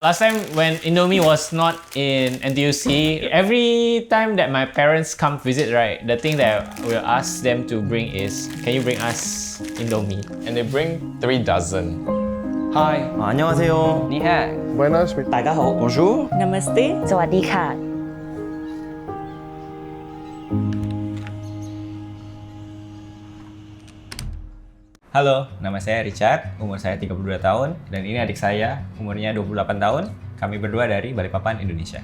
Last time when Indomie was not in NTUC, every time that my parents come visit, right, the thing that we'll ask them to bring is, can you bring us Indomie? And they bring 3 dozen. Hi. 안녕하세요. Ni hai. Buenas. 大家好. Bonjour. Namaste. สวัสดีค่ะ Halo, nama saya Richard, umur saya 32 tahun, dan ini adik saya, umurnya 28 tahun. Kami berdua dari Balikpapan, Indonesia.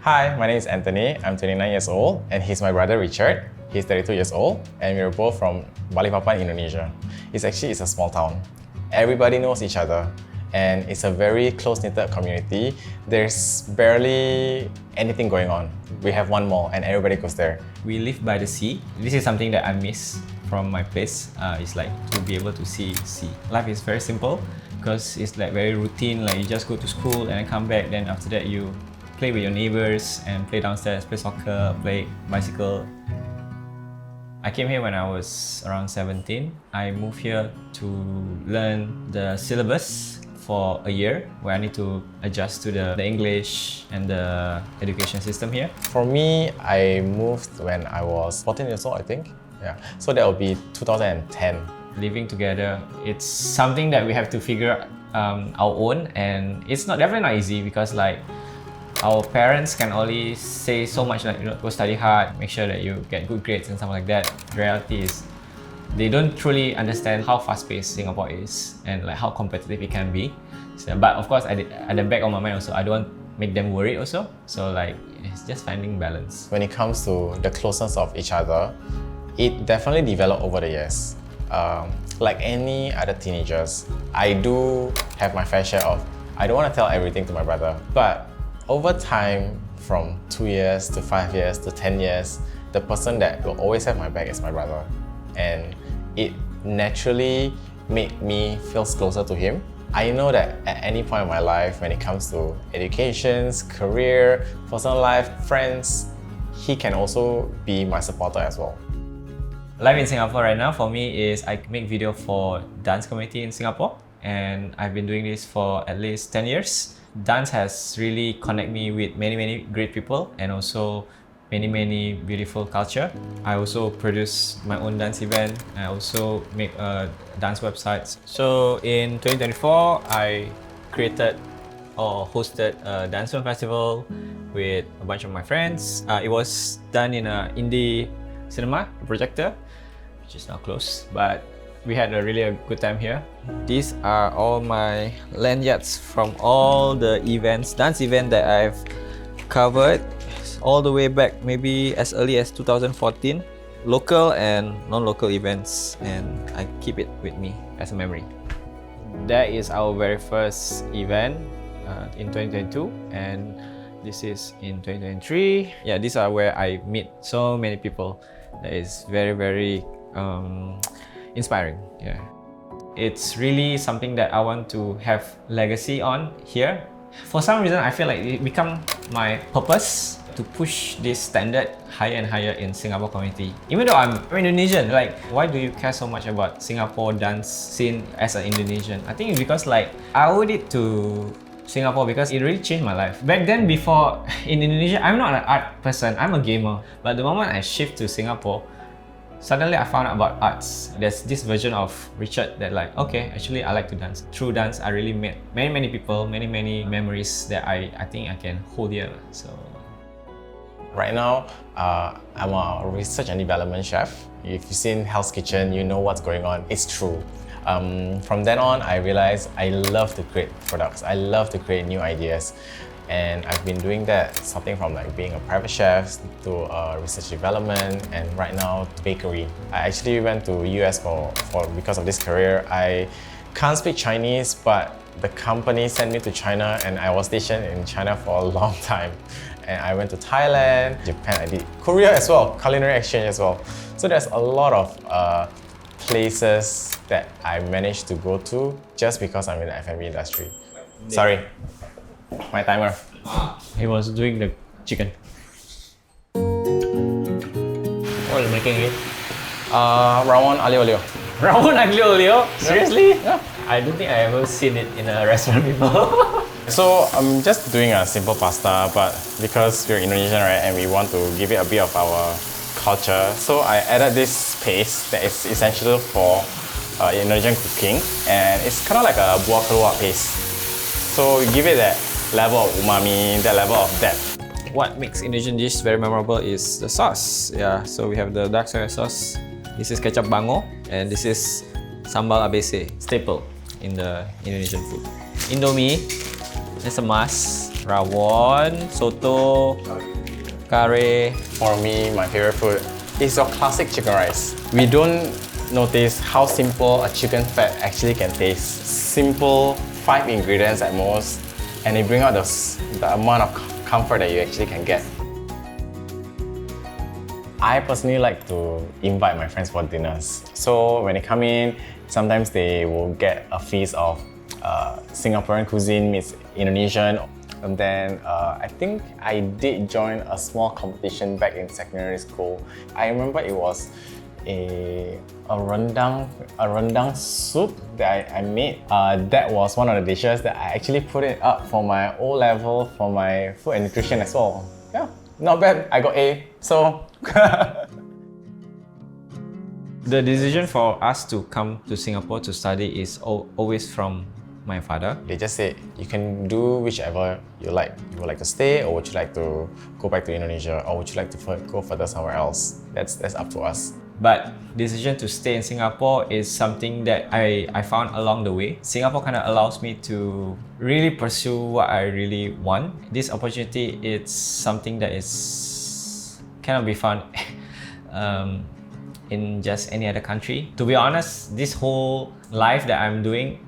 Hi, my name is Anthony. I'm 29 years old, and he's my brother Richard. He's 32 years old, and we're both from Balikpapan, Indonesia. It's a small town. Everybody knows each other, and it's a very close-knit community. There's barely anything going on. We have one mall, and everybody goes there. We live by the sea. This is something that I miss from my place. It's like to be able to see sea. Life is very simple because it's like very routine. Like you just go to school and then come back. Then after that you play with your neighbors and play downstairs, play soccer, play bicycle. I came here when I was around 17. I moved here to learn the syllabus for a year where I need to adjust to the English and the education system here. For me, I moved when I was 14 years old, I think. Yeah, so that would be 2010. Living together, it's something that we have to figure our own, and it's definitely not easy because like our parents can only say so much, like, you know, go study hard, make sure that you get good grades and stuff like that. The reality is they don't truly understand how fast-paced Singapore is and like how competitive it can be. So, but of course, at the back of my mind also, I don't want to make them worried also. So like it's just finding balance. When it comes to the closeness of each other, it definitely developed over the years. Like any other teenagers, I do have my fair share of, I don't want to tell everything to my brother, but over time, from 2 years to 5 years to 10 years, the person that will always have my back is my brother. And it naturally made me feel closer to him. I know that at any point in my life, when it comes to education, career, personal life, friends, he can also be my supporter as well. Life in Singapore right now for me is I make video for dance community in Singapore, and I've been doing this for at least 10 years. Dance has really connected me with many great people and also many beautiful culture. I also produce my own dance event. I also make dance websites. So in 2024, I created or hosted a dance film festival with a bunch of my friends. It was done in an indie cinema projector, which is now closed, but we had a really good time here. These are all my lanyards from all the events, dance event that I've covered all the way back, maybe as early as 2014, local and non-local events, and I keep it with me as a memory. That is our very first event in 2022, and this is in 2023. Yeah, these are where I meet so many people. That is very inspiring. Yeah, it's really something that I want to have legacy on here. For some reason, I feel like it become my purpose to push this standard higher and higher in Singapore community. Even though I'm Indonesian, like, why do you care so much about Singapore dance scene as an Indonesian? I think it's because like I owed it to Singapore because it really changed my life. Back then, before in Indonesia, I'm not an art person, I'm a gamer. But the moment I shift to Singapore, suddenly I found out about arts. There's this version of Richard that like, okay, actually I like to dance. Through dance, I really met many people, many memories that I think I can hold here. So right now, I'm a research and development chef. If you've seen Hell's Kitchen, you know what's going on. It's true. From then on, I realized I love to create products. I love to create new ideas. And I've been doing that, starting from like being a private chef to research development, and right now bakery. I actually went to US because of this career. I can't speak Chinese, but the company sent me to China, and I was stationed in China for a long time. And I went to Thailand, Japan, I did Korea as well, culinary exchange as well. So there's a lot of places that I managed to go to just because I'm in the F&B industry. Sorry, my timer. He was doing the chicken. What are you making it? Rawon aglio olio. Rawon aglio olio? Seriously? Yeah. I don't think I ever seen it in a restaurant before. So I'm just doing a simple pasta, but because we're Indonesian, right, and we want to give it a bit of our culture, so I added this paste that is essential for Indonesian cooking, and it's kind of like a buah keluak paste. So we give it that level of umami, that level of depth. What makes Indonesian dish very memorable is the sauce. Yeah, so we have the dark soy sauce. This is kecap bango, and this is sambal ABC, staple in the Indonesian food. Indomie, it's a must. Rawon, soto, kare. For me, my favorite food is your classic chicken rice. We don't notice how simple a chicken fat actually can taste. Simple, 5 ingredients at most, and they bring out the amount of comfort that you actually can get. I personally like to invite my friends for dinners. So when they come in, sometimes they will get a feast of Singaporean cuisine meets Indonesian. And then I think I did join a small competition back in secondary school. I remember it was a rendang soup that I made. That was one of the dishes that I actually put it up for my O-level for my food and nutrition as well. Yeah, not bad. I got A. So. The decision for us to come to Singapore to study is always from my father. They just said you can do whichever you like. You would like to stay, or would you like to go back to Indonesia, or would you like to go further somewhere else? That's up to us. But decision to stay in Singapore is something that I found along the way. Singapore kind of allows me to really pursue what I really want. This opportunity, it's something that is cannot be found in just any other country. To be honest, this whole life that I'm doing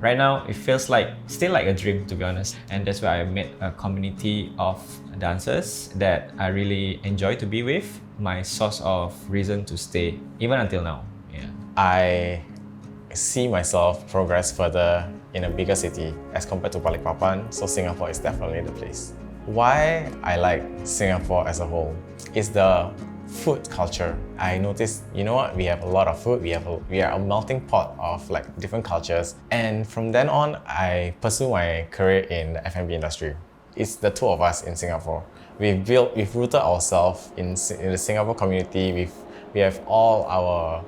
right now, it feels still like a dream, to be honest. And that's why I met a community of dancers that I really enjoy to be with. My source of reason to stay, even until now. Yeah. I see myself progress further in a bigger city as compared to Balikpapan, so Singapore is definitely the place. Why I like Singapore as a whole is the food culture. I noticed, you know what, we have a lot of food, we are a melting pot of like different cultures, and from then on, I pursue my career in the F&B industry. It's the two of us in Singapore. We've rooted ourselves in the Singapore community. We have all our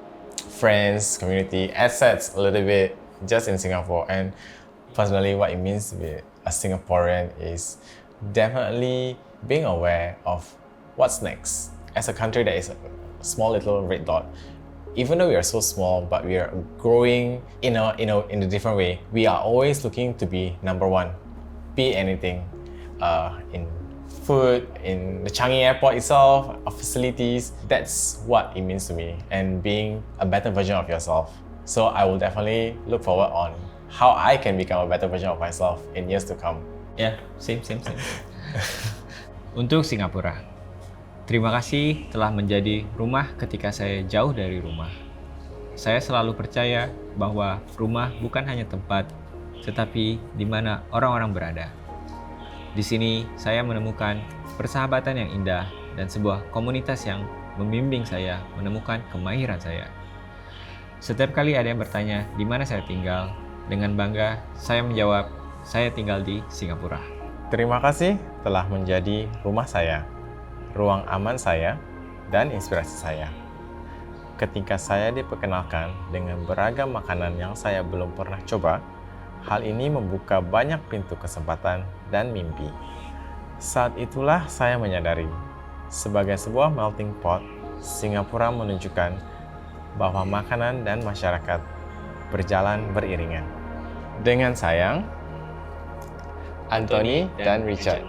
friends, community, assets a little bit just in Singapore. And personally, what it means to be a Singaporean is definitely being aware of what's next. As a country that is a small little red dot, even though we are so small, but we are growing in a different way. We are always looking to be number one, be it anything, in food, in the Changi airport itself, our facilities. That's what it means to me, and being a better version of yourself. So I will definitely look forward on how I can become a better version of myself in years to come. Yeah, same. Untuk Singapura, terima kasih telah menjadi rumah ketika saya jauh dari rumah. Saya selalu percaya bahwa rumah bukan hanya tempat, tetapi di mana orang-orang berada. Di sini saya menemukan persahabatan yang indah dan sebuah komunitas yang membimbing saya menemukan kemahiran saya. Setiap kali ada yang bertanya di mana saya tinggal, dengan bangga saya menjawab, saya tinggal di Singapura. Terima kasih telah menjadi rumah saya, ruang aman saya, dan inspirasi saya. Ketika saya diperkenalkan dengan beragam makanan yang saya belum pernah coba, hal ini membuka banyak pintu kesempatan dan mimpi. Saat itulah saya menyadari, sebagai sebuah melting pot, Singapura menunjukkan bahwa makanan dan masyarakat berjalan beriringan. Dengan sayang, Anthony dan Richard.